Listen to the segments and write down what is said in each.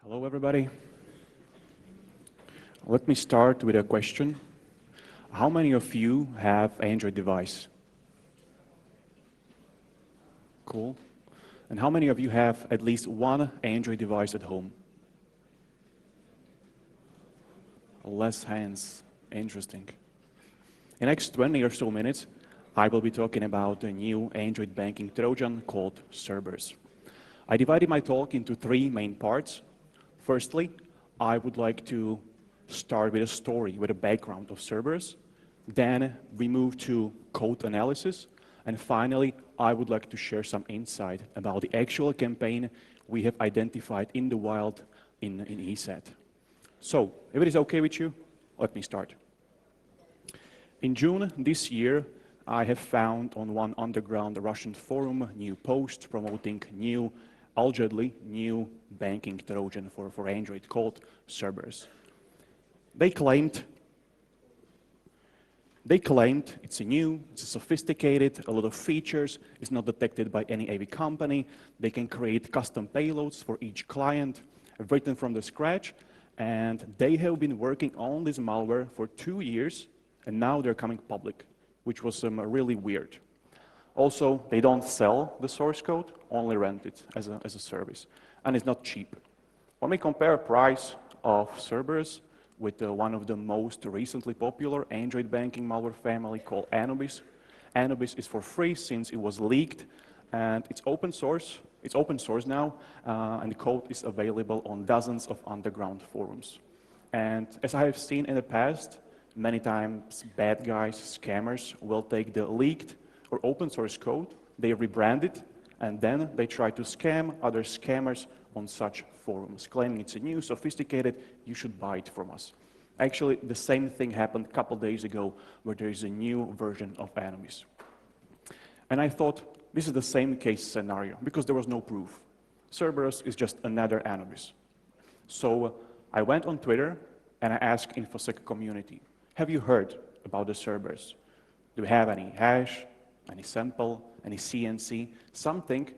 Hello, everybody. Let me start with a question. How many of you have Android device? Cool. And how many of you have at least one Android device at home? Less hands. Interesting. In the next 20 or so minutes, I will be talking about a new Android banking Trojan called Cerberus. I divided my talk into three main parts. Firstly, I would like to start with a story, with a background of Cerberus. Then we move to code analysis. And finally, I would like to share some insight about the actual campaign we have identified in the wild in ESET. So, if it is okay with you, let me start. In June this year, I have found on one underground Russian forum a new post promoting allegedly new banking Trojan for Android called Cerberus. They claimed it's sophisticated, a lot of features, it's not detected by any AV company, they can create custom payloads for each client, written from the scratch, and they have been working on this malware for 2 years, and now they're coming public, which was really weird. Also, they don't sell the source code, only rent it as a service, and it's not cheap. When we compare price of Cerberus with one of the most recently popular Android banking malware family called Anubis. Anubis is for free since it was leaked, and it's open source. It's open source now, and the code is available on dozens of underground forums. And as I have seen in the past, many times bad guys, scammers, will take the leaked or open source code, they rebrand it, and then they try to scam other scammers on such forums, claiming it's a new, sophisticated, you should buy it from us. Actually, the same thing happened a couple days ago where there is a new version of Anubis. And I thought, this is the same case scenario because there was no proof. Cerberus is just another Anubis. So I went on Twitter and I asked infosec community, have you heard about the Cerberus? Do you have any hash, any sample, any CNC, something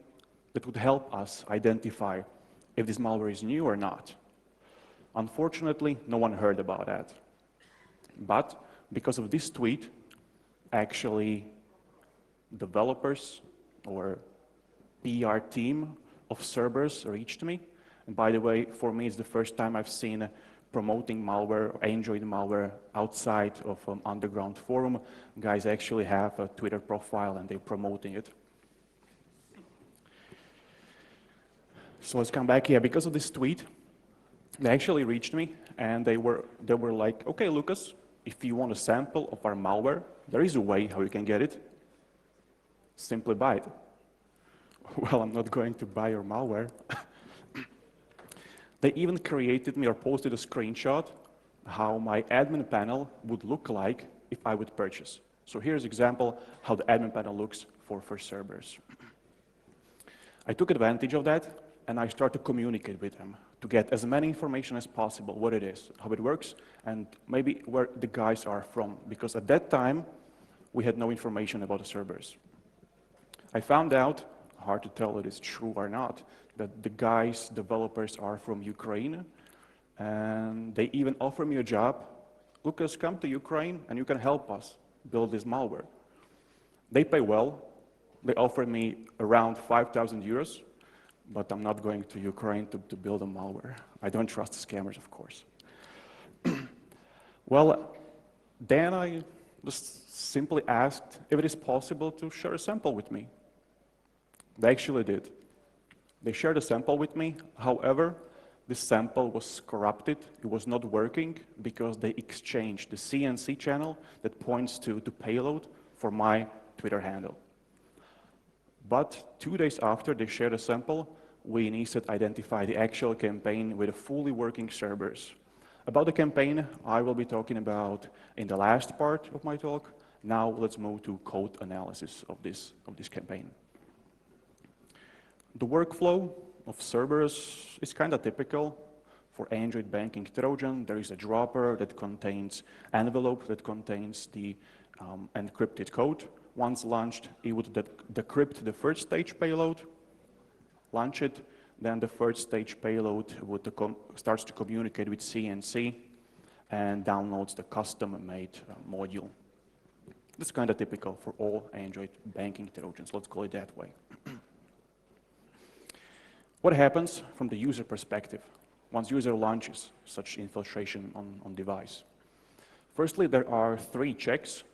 that would help us identify if this malware is new or not? Unfortunately, no one heard about that. But because of this tweet, actually developers or PR team of Cerberus reached me. And by the way, for me, it's the first time I've seen promoting malware, Android malware, outside of an underground forum. Guys actually have a Twitter profile and they're promoting it. So let's come back here. Because of this tweet, they actually reached me and they were like, okay, Lucas, if you want a sample of our malware, there is a way how you can get it. Simply buy it. Well, I'm not going to buy your malware. They even created me or posted a screenshot how my admin panel would look like if I would purchase. So here's an example how the admin panel looks for Cerberus. I took advantage of that and I started to communicate with them to get as many information as possible, what it is, how it works, and maybe where the guys are from, because at that time, we had no information about the Cerberus. I found out, hard to tell if it's true or not, that the guys, developers are from Ukraine, and they even offer me a job. Lucas, come to Ukraine and you can help us build this malware. They pay well. They offer me around 5,000 euros, but I'm not going to Ukraine to build a malware. I don't trust scammers, of course. Well, then I just simply asked if it is possible to share a sample with me. They actually did. They shared a sample with me. However, this sample was corrupted. It was not working because they exchanged the CNC channel that points to payload for my Twitter handle. But 2 days after they shared a sample, we in ESET identified the actual campaign with a fully working Cerberus. About the campaign, I will be talking about in the last part of my talk. Now let's move to code analysis of this campaign. The workflow of Cerberus is kind of typical for Android banking Trojan. There is a dropper that contains envelope that contains the encrypted code. Once launched, it would decrypt the first stage payload, launch it, Then the third stage payload starts to communicate with CNC and downloads the custom-made module. That's kind of typical for all Android banking Trojans, let's call it that way. What happens from the user perspective once user launches such infiltration on device? Firstly, there are 3 checks.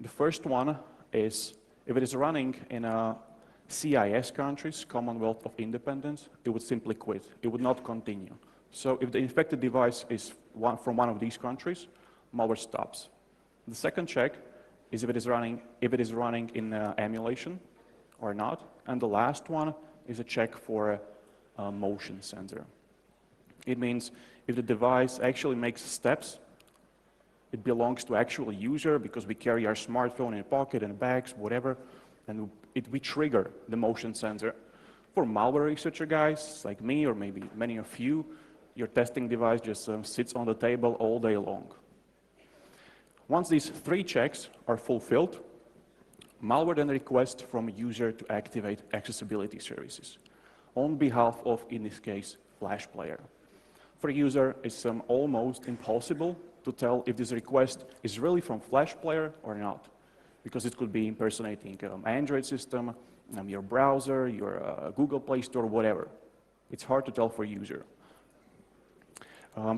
The first one is if it is running in a CIS countries, Commonwealth of Independence, it would simply quit. It would not continue. So if the infected device is from one of these countries, malware stops. The second check is if it is running in emulation or not. And the last one is a check for a motion sensor. It means if the device actually makes steps, it belongs to actual user because we carry our smartphone in a pocket, in bags, whatever, and we trigger the motion sensor. For malware researcher guys like me or maybe many of you, your testing device just sits on the table all day long. Once these 3 checks are fulfilled, malware then requests from a user to activate accessibility services on behalf of, in this case, Flash Player. For a user, it's almost impossible to tell if this request is really from Flash Player or not, because it could be impersonating Android system, your browser, your Google Play Store, whatever. It's hard to tell for a user.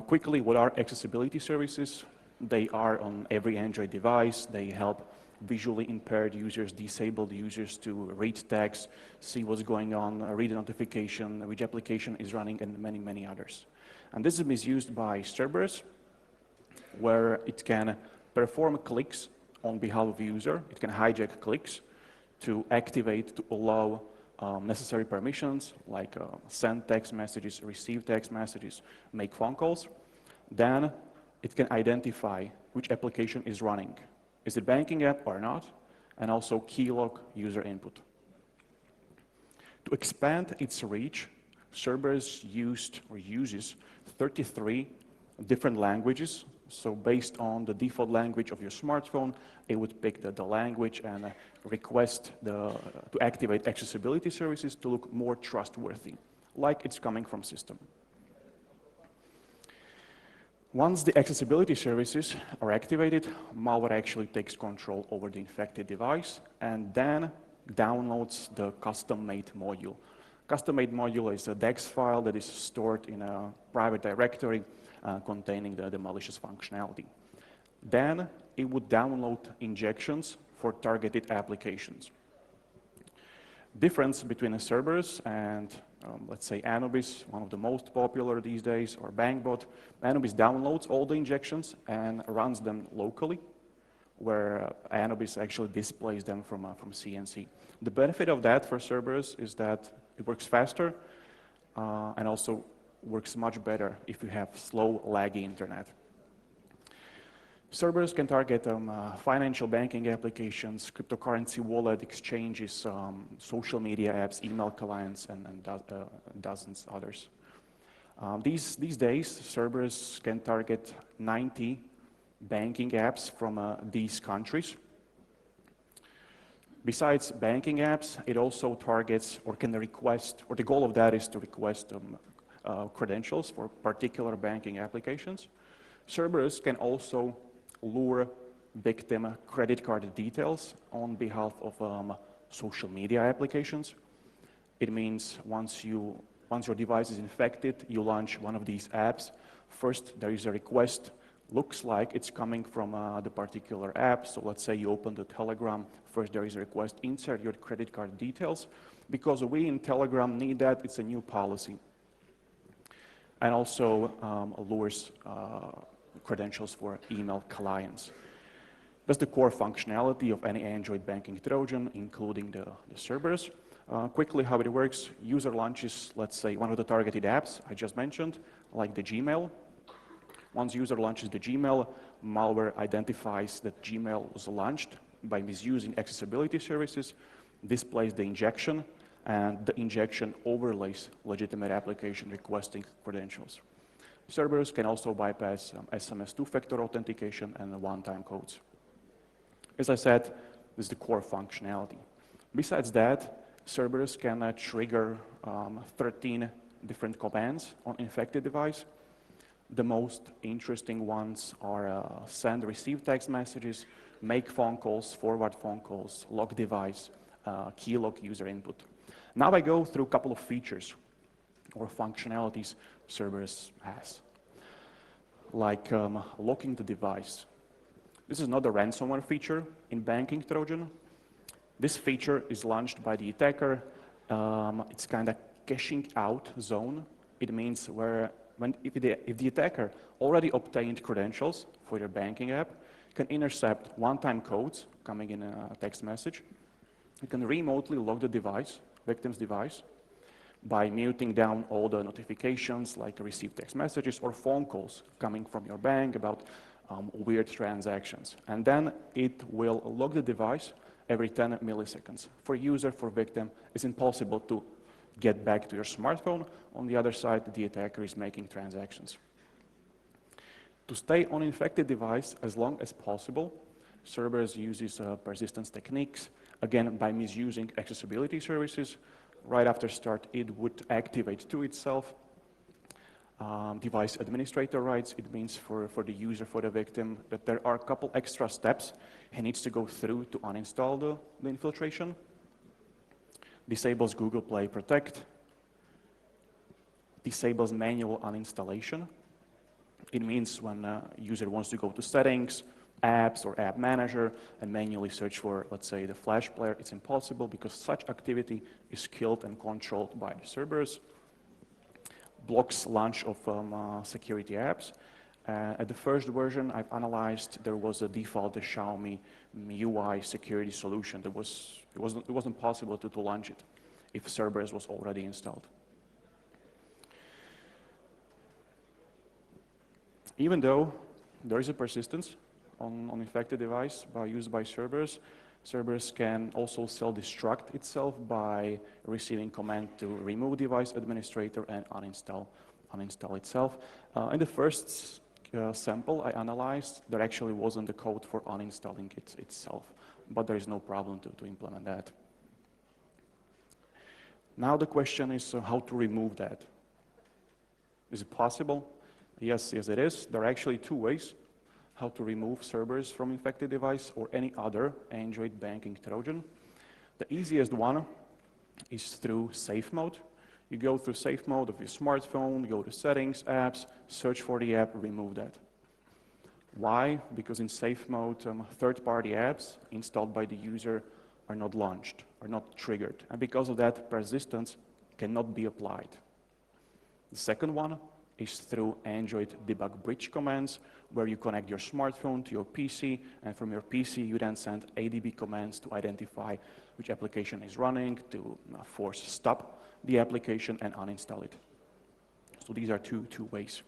Quickly, what are accessibility services? They are on every Android device. They help visually impaired users, disabled users to read text, see what's going on, read a notification, which application is running, and many, many others. And this is misused by Cerberus, where it can perform clicks on behalf of the user. It can hijack clicks to activate, to allow necessary permissions, like send text messages, receive text messages, make phone calls. Then it can identify which application is running. Is it banking app or not? And also keylog user input. To expand its reach, Cerberus uses 33 different languages. So based on the default language of your smartphone, it would pick the language and request to activate accessibility services to look more trustworthy, like it's coming from system. Once the accessibility services are activated, malware actually takes control over the infected device and then downloads the custom-made module. Custom-made module is a DEX file that is stored in a private directory containing the malicious functionality. Then it would download injections for targeted applications. Difference between a Cerberus and let's say Anubis, one of the most popular these days, or BangBot. Anubis downloads all the injections and runs them locally, where Anubis actually displays them from CNC. The benefit of that for Cerberus is that it works faster and also works much better if you have slow, laggy internet. Cerberus can target financial banking applications, cryptocurrency wallet exchanges, social media apps, email clients, and dozens others. These days, Cerberus can target 90 banking apps from these countries. Besides banking apps, it also targets or can request, or the goal of that is to request credentials for particular banking applications. Cerberus can also lure victim credit card details on behalf of social media applications. It means once your device is infected, you launch one of these apps. First, there is a request. Looks like it's coming from the particular app. So let's say you open the Telegram. First, there is a request, insert your credit card details. Because we in Telegram need that, it's a new policy. And also lures credentials for email clients. That's the core functionality of any Android banking Trojan, including the Cerberus. Quickly, how it works, user launches, let's say, one of the targeted apps I just mentioned, like the Gmail. Once user launches the Gmail, malware identifies that Gmail was launched by misusing accessibility services, displays the injection, and the injection overlays legitimate application requesting credentials. Cerberus can also bypass SMS two-factor authentication and one-time codes. As I said, this is the core functionality. Besides that, Cerberus can trigger 13 different commands on infected device. The most interesting ones are send, receive text messages, make phone calls, forward phone calls, lock device, key lock user input. Now I go through a couple of features or functionalities Cerberus has, like locking the device. This is not a ransomware feature in banking Trojan. This feature is launched by the attacker. It's kind of caching out zone. It means if the attacker already obtained credentials for your banking app, can intercept one-time codes coming in a text message. You can remotely lock the device, victim's device, by muting down all the notifications like received text messages or phone calls coming from your bank about weird transactions. And then it will lock the device every 10 milliseconds. For user, for victim, it's impossible to get back to your smartphone. On the other side, the attacker is making transactions. To stay on infected device as long as possible, Cerberus uses persistence techniques, again, by misusing accessibility services. Right after start, it would activate to itself device administrator rights. It means for the user, for the victim, that there are a couple extra steps he needs to go through to uninstall the infiltration. Disables Google Play Protect. Disables manual uninstallation. It means when a user wants to go to settings, apps, or app manager and manually search for, let's say, the Flash player, it's impossible because such activity is killed and controlled by the Cerberus. Blocks launch of security apps. At the first version I've analyzed, there was a default Xiaomi UI security solution. It wasn't possible to launch it if Cerberus was already installed. Even though there is a persistence on infected device used by Cerberus, Cerberus can also self-destruct itself by receiving command to remove device administrator and uninstall itself. In the first sample I analyzed, there actually wasn't the code for uninstalling it itself, but there is no problem to implement that. Now the question is how to remove that. Is it possible? Yes, it is. There are actually two ways how to remove Cerberus from infected device or any other Android banking Trojan. The easiest one is through safe mode. You go through safe mode of your smartphone, go to settings, apps, search for the app, remove that. Why? Because in safe mode, third-party apps installed by the user are not launched, are not triggered. And because of that, persistence cannot be applied. The second one is through Android debug bridge commands, where you connect your smartphone to your PC, and from your PC you then send ADB commands to identify which application is running, to force stop the application and uninstall it. So these are two ways.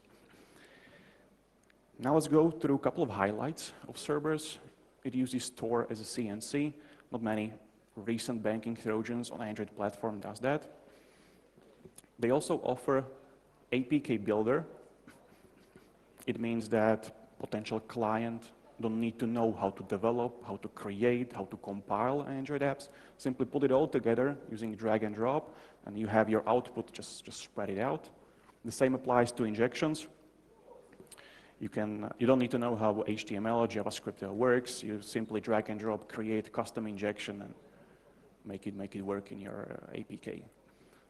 Now let's go through a couple of highlights of Cerberus. It uses Tor as a CNC. Not many recent banking Trojans on Android platform does that. They also offer APK builder. It means that potential client don't need to know how to develop, how to create, how to compile Android apps. Simply put it all together using drag and drop, and you have your output, just spread it out. The same applies to injections. You don't need to know how HTML or JavaScript works. You simply drag and drop, create custom injection, and make it work in your APK.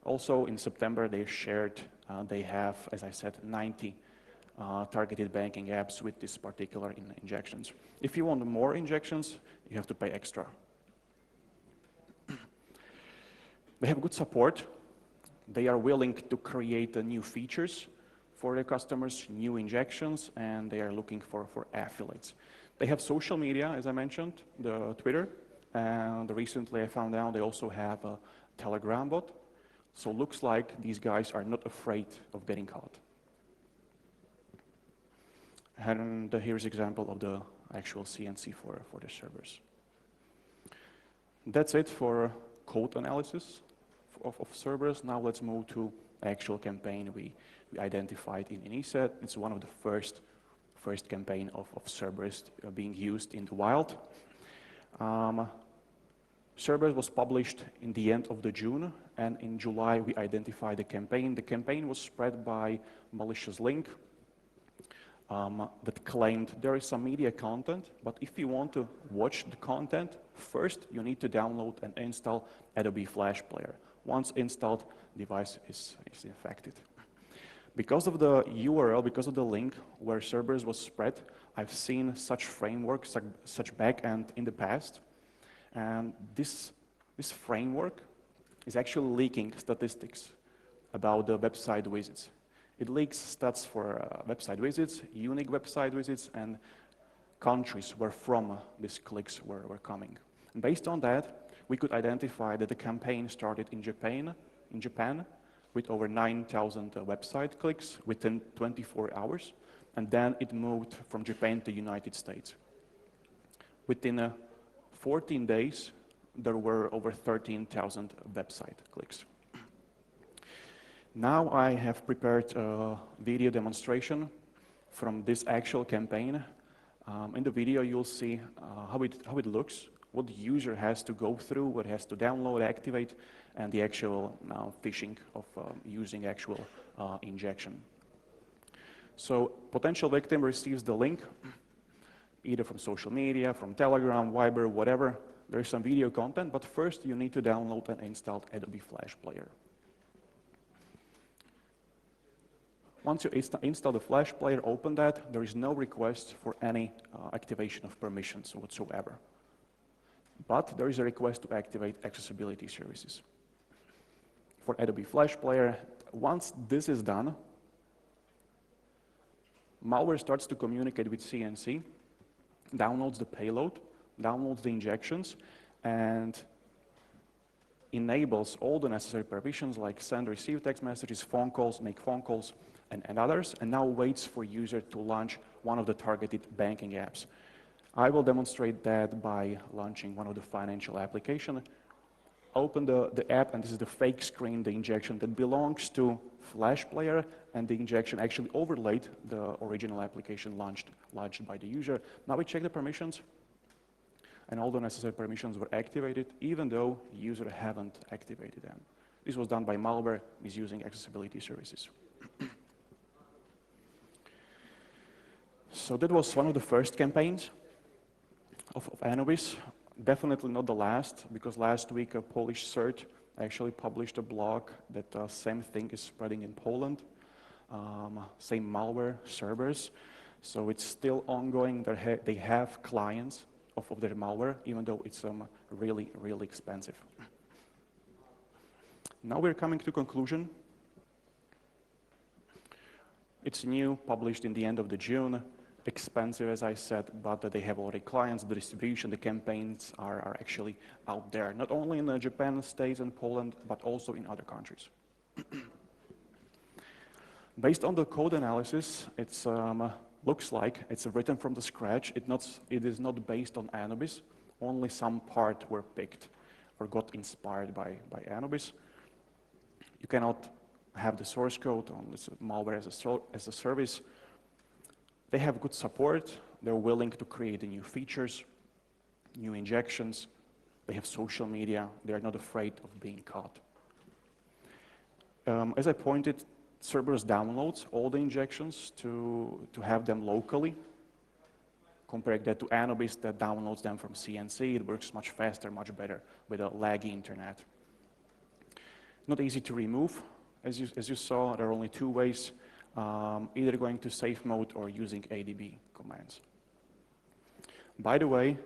Also, in September, they shared, they have, as I said, 90 targeted banking apps with this particular injections. If you want more injections, you have to pay extra. They have good support. They are willing to create new features for their customers, new injections, and they are looking for affiliates. They have social media, as I mentioned, the Twitter, and recently I found out they also have a Telegram bot. So looks like these guys are not afraid of getting caught. And here's an example of the actual CNC for the servers. That's it for code analysis of Cerberus. Now let's move to actual campaign we identified in ESET. It's one of the first campaign of Cerberus being used in the wild. Cerberus was published in the end of June, and in July we identified the campaign. The campaign was spread by malicious link that claimed there is some media content, but if you want to watch the content, first you need to download and install Adobe Flash Player. Once installed, device is infected. Because of the URL, because of the link where Cerberus was spread, I've seen such frameworks, such backend in the past, and this framework is actually leaking statistics about the website visits. It leaks stats for website visits, unique website visits, and countries where from these clicks were coming. And based on that, we could identify that the campaign started in Japan with over 9,000 website clicks within 24 hours, and then it moved from Japan to the United States. Within 14 days, there were over 13,000 website clicks. Now I have prepared a video demonstration from this actual campaign. In the video, you'll see how it looks, what the user has to go through, what has to download, activate, and the actual phishing of using actual injection. So potential victim receives the link, either from social media, from Telegram, Viber, whatever. There's some video content, but first you need to download and install Adobe Flash Player. Once you install the Flash Player, open that, there is no request for any activation of permissions whatsoever. But there is a request to activate accessibility services. For Adobe Flash Player, once this is done, malware starts to communicate with CNC, downloads the payload, downloads the injections, and enables all the necessary permissions like send, receive text messages, phone calls, make phone calls, and others, and now waits for user to launch one of the targeted banking apps. I will demonstrate that by launching one of the financial applications. Open the app, and this is the fake screen, the injection that belongs to Flash Player, and the injection actually overlaid the original application launched by the user. Now we check the permissions, and all the necessary permissions were activated, even though the user haven't activated them. This was done by malware misusing accessibility services. So that was one of the first campaigns of Anubis. Definitely not the last, because last week a Polish CERT actually published a blog that same thing is spreading in Poland. Same malware, Cerberus. So it's still ongoing. They have clients of their malware, even though it's really, really expensive. Now we're coming to conclusion. It's new, published in the end of June. Expensive, as I said, but they have already clients. The distribution, the campaigns are actually out there, not only in Japan, States, and Poland, but also in other countries. Based on the code analysis, it looks like it's written from the scratch. It is not based on Anubis. Only some part were picked or got inspired by Anubis. You cannot have the source code on this malware as a service. They have good support. They're willing to create new features, new injections. They have social media. They're not afraid of being caught. As I pointed, Cerberus downloads all the injections to have them locally. Compare that to Anubis that downloads them from CNC. It works much faster, much better with a laggy internet. Not easy to remove. As you saw, there are only two ways. Either going to safe mode or using ADB commands. By the way,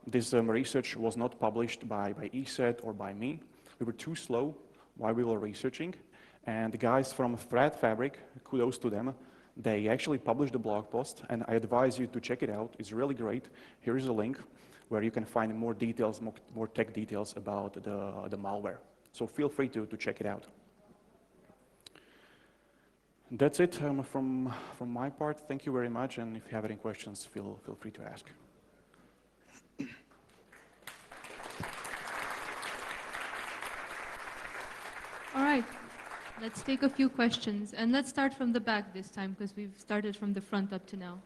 this research was not published by ESET or by me. We were too slow while we were researching, and the guys from Threat Fabric, kudos to them, they actually published the blog post, and I advise you to check it out. It's really great. Here is a link where you can find more details, more tech details about the malware. So feel free to check it out. That's it from my part. Thank you very much, and if you have any questions, feel free to ask. All right, let's take a few questions, and let's start from the back this time, because we've started from the front up to now.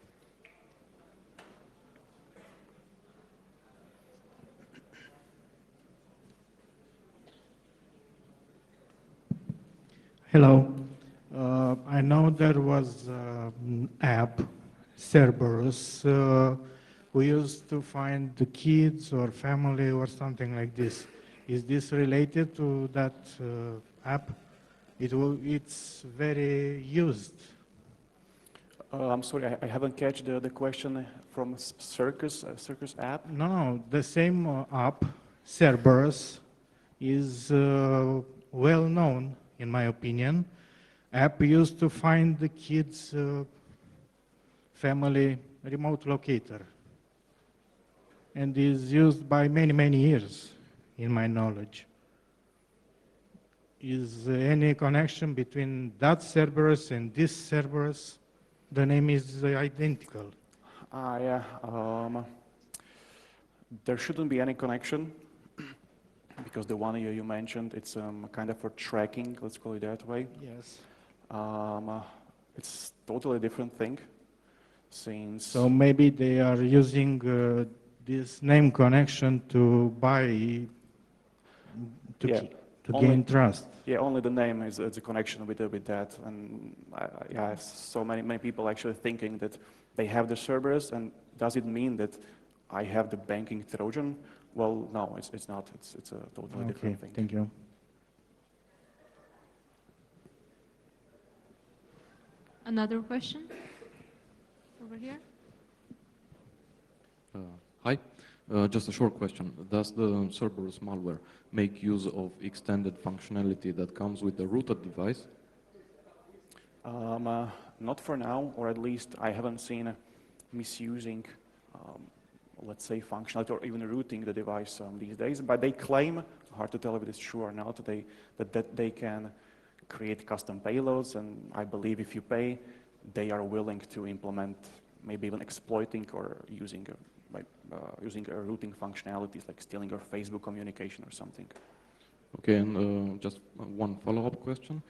Hello. I know there was an app, Cerberus, who used to find the kids or family or something like this. Is this related to that app? It's very used. I'm sorry, I haven't catch the question from Circus app. No, the same app, Cerberus, is well known, in my opinion. App used to find the kids' family remote locator, and is used by many, many years, in my knowledge. Is any connection between that Cerberus and this Cerberus? The name is identical. Yeah, there shouldn't be any connection because the one you mentioned, it's kind of for tracking, let's call it that way. Yes. It's totally different thing since... So maybe they are using this name connection to buy, to gain trust. Yeah, only the name is a connection with that. And yeah, so many people actually thinking that they have the Cerberus, and does it mean that I have the banking Trojan? Well, no, it's not. It's a totally different thing. Thank you. Another question? Over here? Hi. Just a short question. Does the Cerberus malware make use of extended functionality that comes with the rooted device? Not for now, or at least I haven't seen misusing, let's say, functionality or even rooting the device these days. But they claim, hard to tell if it is true or not, that they can create custom payloads, and I believe if you pay, they are willing to implement, maybe even exploiting or using a routing functionalities like stealing your Facebook communication or something. Okay, and just one follow-up question.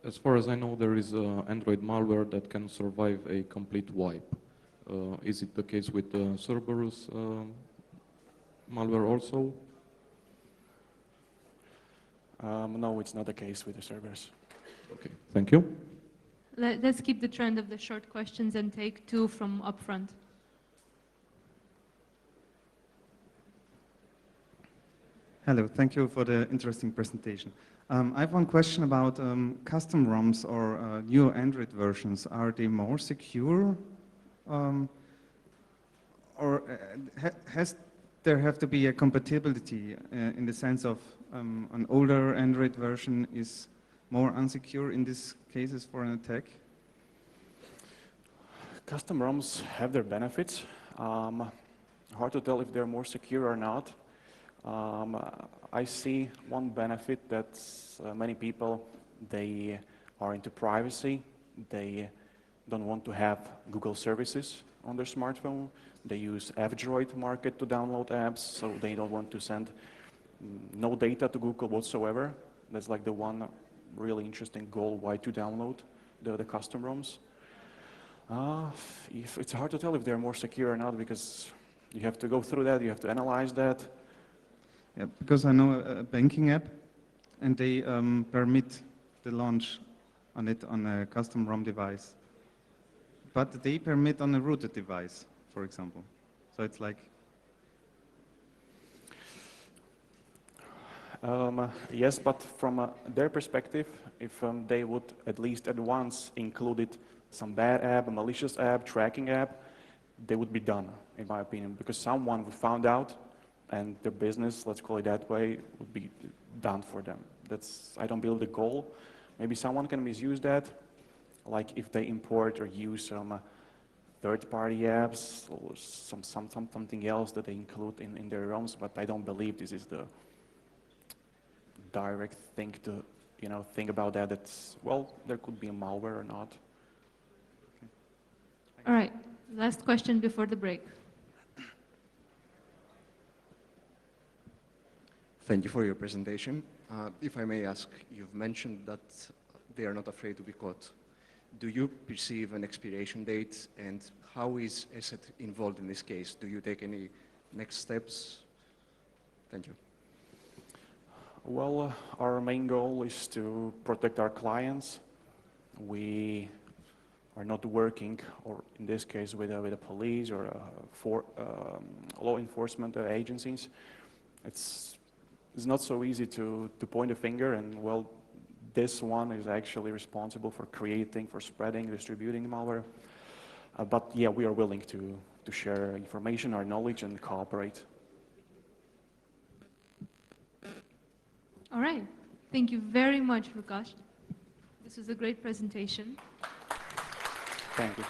As far as I know, there is Android malware that can survive a complete wipe. Is it the case with the Cerberus malware also? No, it's not the case with the Cerberus. Okay, thank you. Let's keep the trend of the short questions and take two from up front. Hello, thank you for the interesting presentation. I have one question about custom ROMs or new Android versions. Are they more secure? Or has there have to be a compatibility in the sense of an older Android version is more unsecure in these cases for an attack? Custom ROMs have their benefits. Hard to tell if they're more secure or not. I see one benefit that many people, they are into privacy. They don't want to have Google services on their smartphone. They use F-Droid market to download apps, so they don't want to send no data to Google whatsoever. That's like the one really interesting goal why to download the custom ROMs. It's hard to tell if they're more secure or not because you have to go through that, you have to analyze that. Yeah, because I know a banking app, and they permit the launch on it on a custom ROM device. But they permit on a rooted device, for example. So it's like... Yes, but from their perspective, if they would at least at once included some bad app, a malicious app, tracking app, they would be done, in my opinion, because someone would found out and their business, let's call it that way, would be done for them. That's, I don't believe, the goal. Maybe someone can misuse that, like if they import or use some third-party apps or something else that they include in their ROMs, but I don't believe this is the direct thing to, think about that. It's, well, there could be a malware or not. Okay. All right, last question before the break. Thank you for your presentation. If I may ask, you've mentioned that they are not afraid to be caught. Do you perceive an expiration date, and how is ESET involved in this case? Do you take any next steps? Thank you. Well, our main goal is to protect our clients. We are not working, or in this case, with the police or law enforcement agencies. It's not so easy to point a finger and, well, this one is actually responsible for creating, for spreading, distributing malware. But yeah, we are willing to share information, our knowledge, and cooperate. All right. Thank you very much, Lukasz. This was a great presentation. Thank you.